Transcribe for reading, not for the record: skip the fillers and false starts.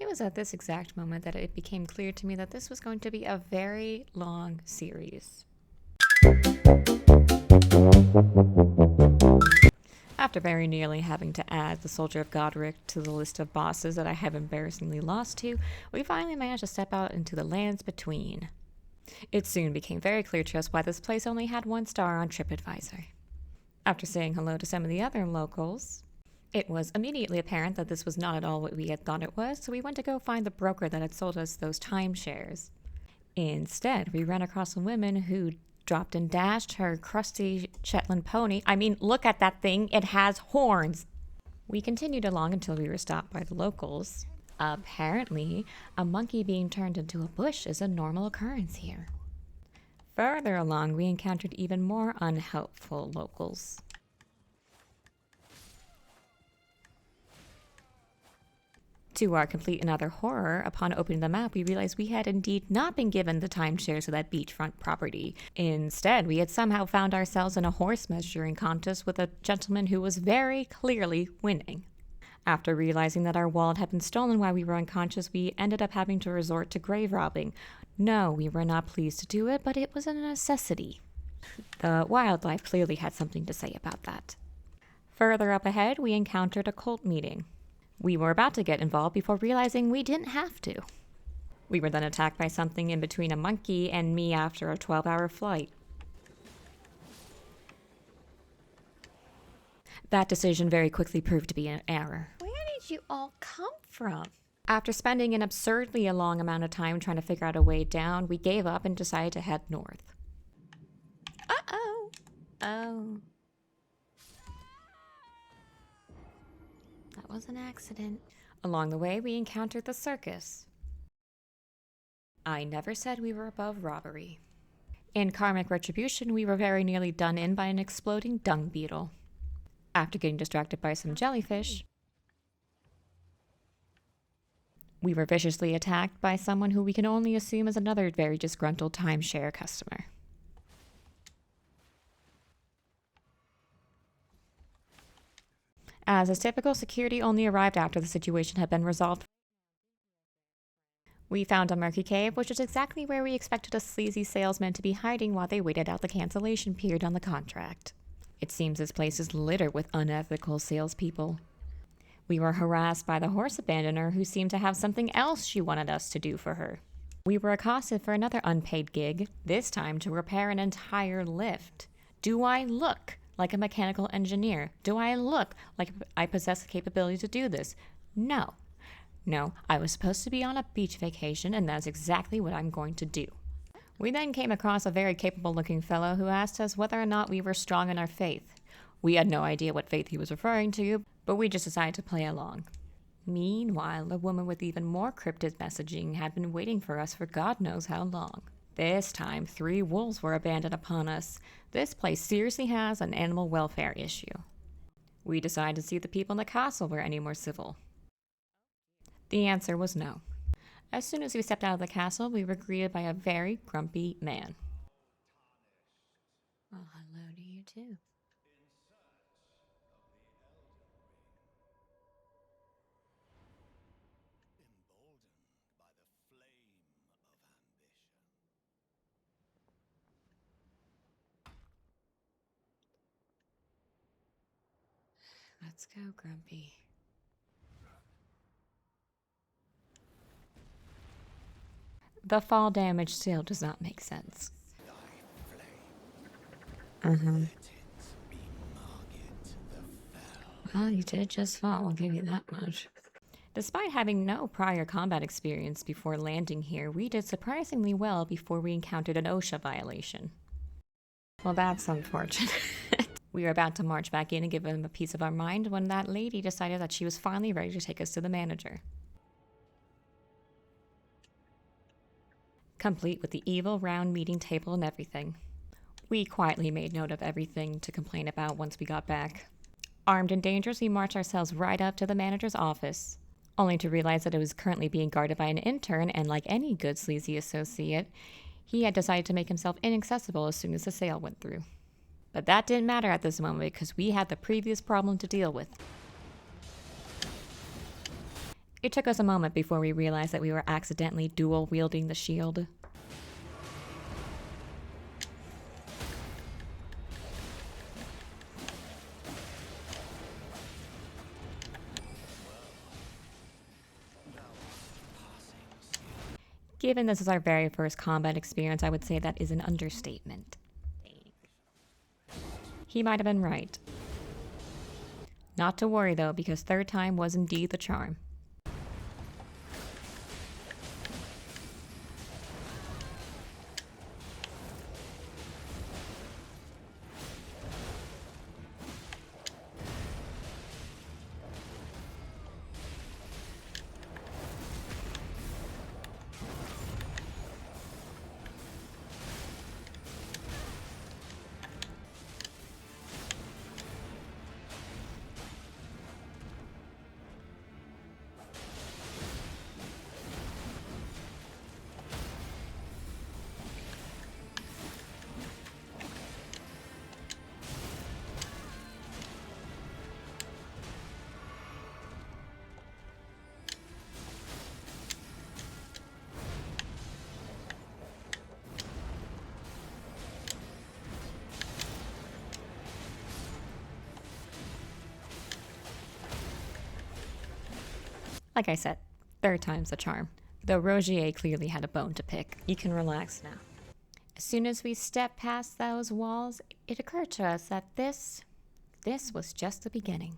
It was at this exact moment that it became clear to me that this was going to be a very long series. After very nearly having to add the Soldier of Godric to the list of bosses that I have embarrassingly lost to, we finally managed to step out into the lands between. It soon became very clear to us why this place only had 1 star on TripAdvisor. After saying hello to some of the other locals, it was immediately apparent that this was not at all what we had thought it was, so we went to go find the broker that had sold us those timeshares. Instead, we ran across a woman who dropped and dashed her crusty Shetland pony. I mean, look at that thing, it has horns! We continued along until we were stopped by the locals. Apparently, a monkey being turned into a bush is a normal occurrence here. Further along, we encountered even more unhelpful locals. To our complete and utter horror, upon opening the map, we realized we had indeed not been given the timeshares of that beachfront property. Instead, we had somehow found ourselves in a horse measuring contest with a gentleman who was very clearly winning. After realizing that our wallet had been stolen while we were unconscious, we ended up having to resort to grave robbing. No, we were not pleased to do it, but it was a necessity. The wildlife clearly had something to say about that. Further up ahead, we encountered a cult meeting. We were about to get involved before realizing we didn't have to. We were then attacked by something in between a monkey and me after a 12-hour flight. That decision very quickly proved to be an error. Where did you all come from? After spending an absurdly long amount of time trying to figure out a way down, we gave up and decided to head north. Uh-oh. Oh. That was an accident. Along the way, we encountered the circus. I never said we were above robbery. In karmic retribution, we were very nearly done in by an exploding dung beetle. After getting distracted by some jellyfish, we were viciously attacked by someone who we can only assume is another very disgruntled timeshare customer. As is typical, security only arrived after the situation had been resolved. We found a murky cave, which is exactly where we expected a sleazy salesman to be hiding while they waited out the cancellation period on the contract. It seems this place is littered with unethical salespeople. We were harassed by the horse abandoner who seemed to have something else she wanted us to do for her. We were accosted for another unpaid gig, this time to repair an entire lift. Do I look like a mechanical engineer? Do I look like I possess the capability to do this? No. No, I was supposed to be on a beach vacation, and that's exactly what I'm going to do. We then came across a very capable-looking fellow who asked us whether or not we were strong in our faith. We had no idea what faith he was referring to, but we just decided to play along. Meanwhile, a woman with even more cryptic messaging had been waiting for us for God knows how long. This time, 3 wolves were abandoned upon us. This place seriously has an animal welfare issue. We decided to see if the people in the castle were any more civil. The answer was no. As soon as we stepped out of the castle, we were greeted by a very grumpy man. Well, hello to you too. Let's go, Grumpy. The fall damage still does not make sense. Well, you did just fall, I'll give you that much. Despite having no prior combat experience before landing here, we did surprisingly well before we encountered an OSHA violation. Well, that's unfortunate. We were about to march back in and give them a piece of our mind when that lady decided that she was finally ready to take us to the manager. Complete with the evil round meeting table and everything. We quietly made note of everything to complain about once we got back. Armed and dangerous, we marched ourselves right up to the manager's office, only to realize that it was currently being guarded by an intern, and like any good sleazy associate, he had decided to make himself inaccessible as soon as the sale went through. But that didn't matter at this moment because we had the previous problem to deal with. It took us a moment before we realized that we were accidentally dual-wielding the shield. Given this is our very first combat experience, I would say that is an understatement. He might have been right. Not to worry though, because third time was indeed the charm. Like I said, third time's the charm. Though Rogier clearly had a bone to pick. You can relax now. As soon as we stepped past those walls, it occurred to us that this was just the beginning.